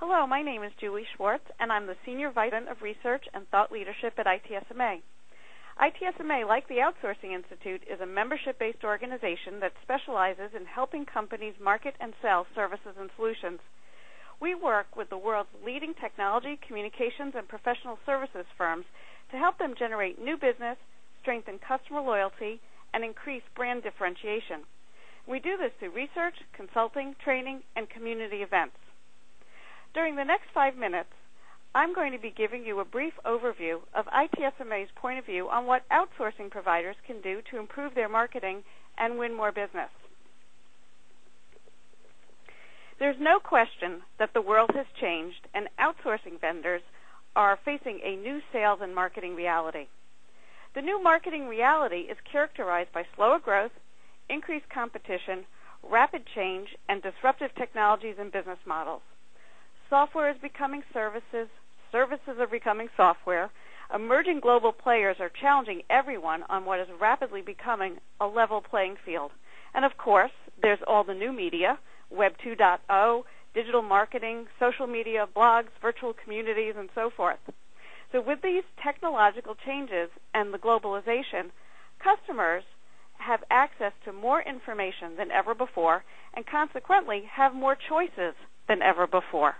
Hello, my name is Julie Schwartz, and I'm the Senior Vice President of Research and Thought Leadership at ITSMA. ITSMA, like the Outsourcing Institute, is a membership-based organization that specializes in helping companies market and sell services and solutions. We work with the world's leading technology, communications, and professional services firms to help them generate new business, strengthen customer loyalty, and increase brand differentiation. We do this through research, consulting, training, and community events. During the next 5 minutes, I'm going to be giving you a brief overview of ITSMA's point of view on what outsourcing providers can do to improve their marketing and win more business. There's no question that the world has changed, and outsourcing vendors are facing a new sales and marketing reality. The new marketing reality is characterized by slower growth, increased competition, rapid change, and disruptive technologies and business models. Software is becoming services, services are becoming software, emerging global players are challenging everyone on what is rapidly becoming a level playing field. And of course, there's all the new media, Web 2.0, digital marketing, social media, blogs, virtual communities, and so forth. So with these technological changes and the globalization, customers have access to more information than ever before and consequently have more choices than ever before.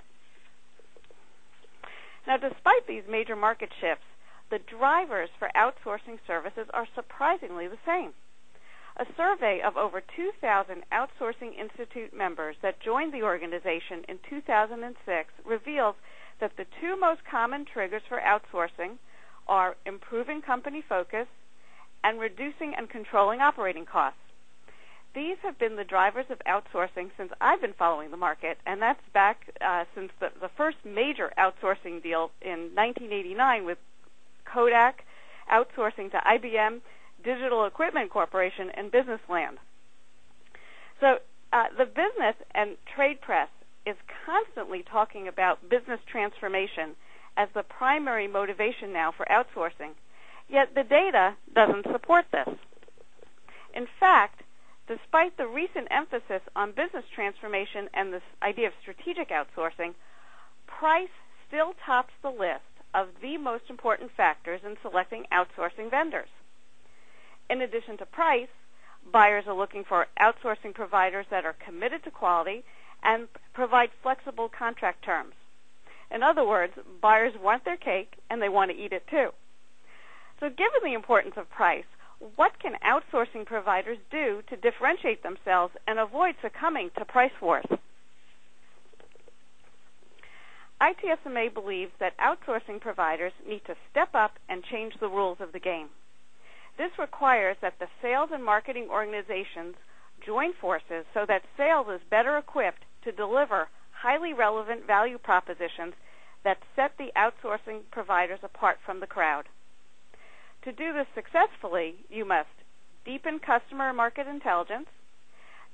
Now, despite these major market shifts, the drivers for outsourcing services are surprisingly the same. A survey of over 2,000 Outsourcing Institute members that joined the organization in 2006 reveals that the two most common triggers for outsourcing are improving company focus and reducing and controlling operating costs. These have been the drivers of outsourcing since I've been following the market, and that's back since the first major outsourcing deal in 1989 with Kodak outsourcing to IBM, Digital Equipment Corporation, and Business Land. So the business and trade press is constantly talking about business transformation as the primary motivation now for outsourcing, yet the data doesn't support this. In fact, despite the recent emphasis on business transformation and this idea of strategic outsourcing, price still tops the list of the most important factors in selecting outsourcing vendors. In addition to price, buyers are looking for outsourcing providers that are committed to quality and provide flexible contract terms. In other words, buyers want their cake and they want to eat it too. So given the importance of price, what can outsourcing providers do to differentiate themselves and avoid succumbing to price wars? ITSMA believes that outsourcing providers need to step up and change the rules of the game. This requires that the sales and marketing organizations join forces so that sales is better equipped to deliver highly relevant value propositions that set the outsourcing providers apart from the crowd. To do this successfully, you must deepen customer and market intelligence,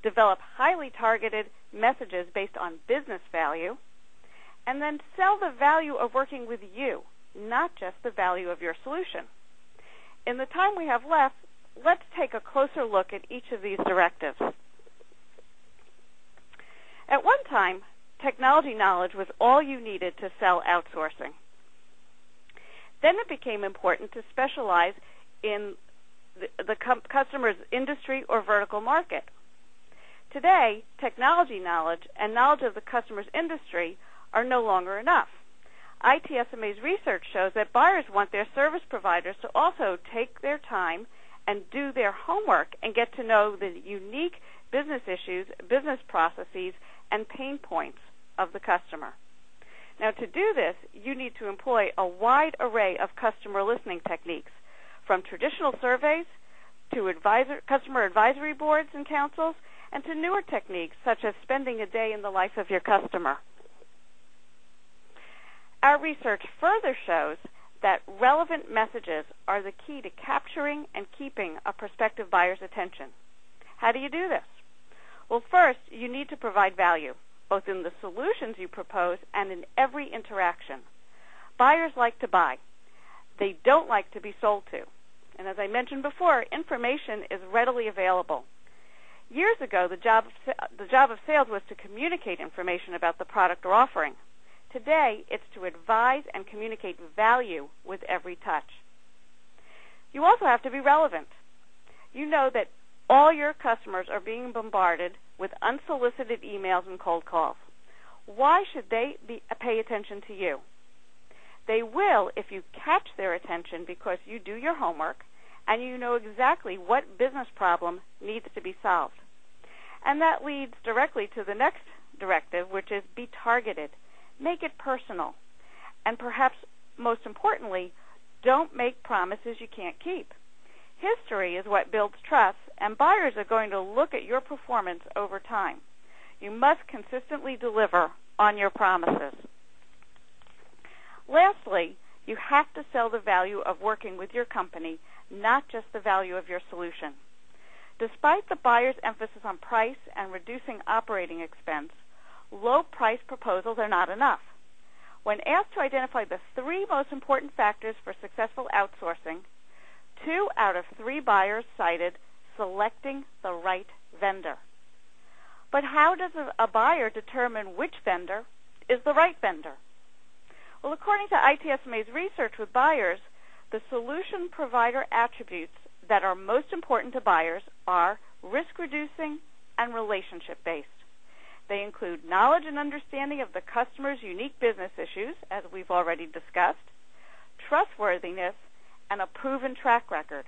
develop highly targeted messages based on business value, and then sell the value of working with you, not just the value of your solution. In the time we have left, let's take a closer look at each of these directives. At one time, technology knowledge was all you needed to sell outsourcing. Then it became important to specialize in the customer's industry or vertical market. Today, technology knowledge and knowledge of the customer's industry are no longer enough. ITSMA's research shows that buyers want their service providers to also take their time and do their homework and get to know the unique business issues, business processes, and pain points of the customer. Now, to do this, you need to employ a wide array of customer listening techniques, from traditional surveys to customer advisory boards and councils, and to newer techniques such as spending a day in the life of your customer. Our research further shows that relevant messages are the key to capturing and keeping a prospective buyer's attention. How do you do this? Well, first, you need to provide value, both in the solutions you propose and in every interaction. Buyers like to buy. They don't like to be sold to. And as I mentioned before, information is readily available. Years ago, the job of sales was to communicate information about the product or offering. Today, it's to advise and communicate value with every touch. You also have to be relevant. You know that all your customers are being bombarded with unsolicited emails and cold calls. Why should they pay attention to you? They will if you catch their attention because you do your homework and you know exactly what business problem needs to be solved. And that leads directly to the next directive, which is be targeted. Make it personal. And perhaps most importantly, don't make promises you can't keep. History is what builds trust, and buyers are going to look at your performance over time. You must consistently deliver on your promises. Lastly, you have to sell the value of working with your company, not just the value of your solution. Despite the buyer's emphasis on price and reducing operating expense, low price proposals are not enough. When asked to identify the 3 most important factors for successful outsourcing, 2 out of 3 buyers cited selecting the right vendor. But how does a buyer determine which vendor is the right vendor? Well, according to ITSMA's research with buyers, the solution provider attributes that are most important to buyers are risk-reducing and relationship-based. They include knowledge and understanding of the customer's unique business issues, as we've already discussed, trustworthiness, and a proven track record.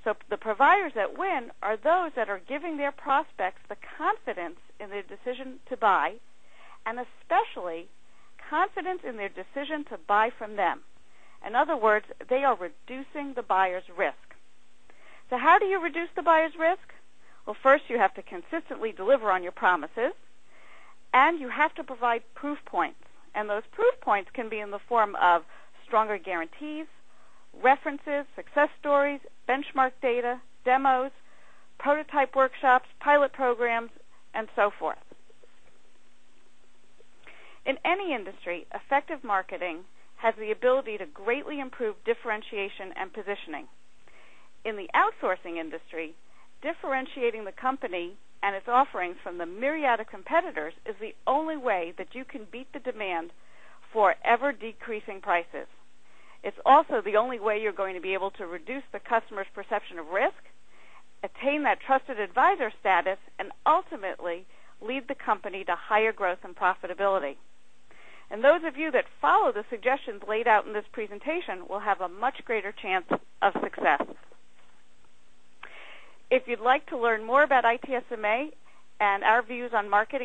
So the providers that win are those that are giving their prospects the confidence in their decision to buy, and especially confidence in their decision to buy from them. In other words, they are reducing the buyer's risk. So how do you reduce the buyer's risk? Well, first you have to consistently deliver on your promises, and you have to provide proof points. And those proof points can be in the form of stronger guarantees, references, success stories, benchmark data, demos, prototype workshops, pilot programs, and so forth. In any industry, effective marketing has the ability to greatly improve differentiation and positioning. In the outsourcing industry, differentiating the company and its offerings from the myriad of competitors is the only way that you can beat the demand for ever-decreasing prices. It's also the only way you're going to be able to reduce the customer's perception of risk, attain that trusted advisor status, and ultimately lead the company to higher growth and profitability. And those of you that follow the suggestions laid out in this presentation will have a much greater chance of success. If you'd like to learn more about ITSMA and our views on marketing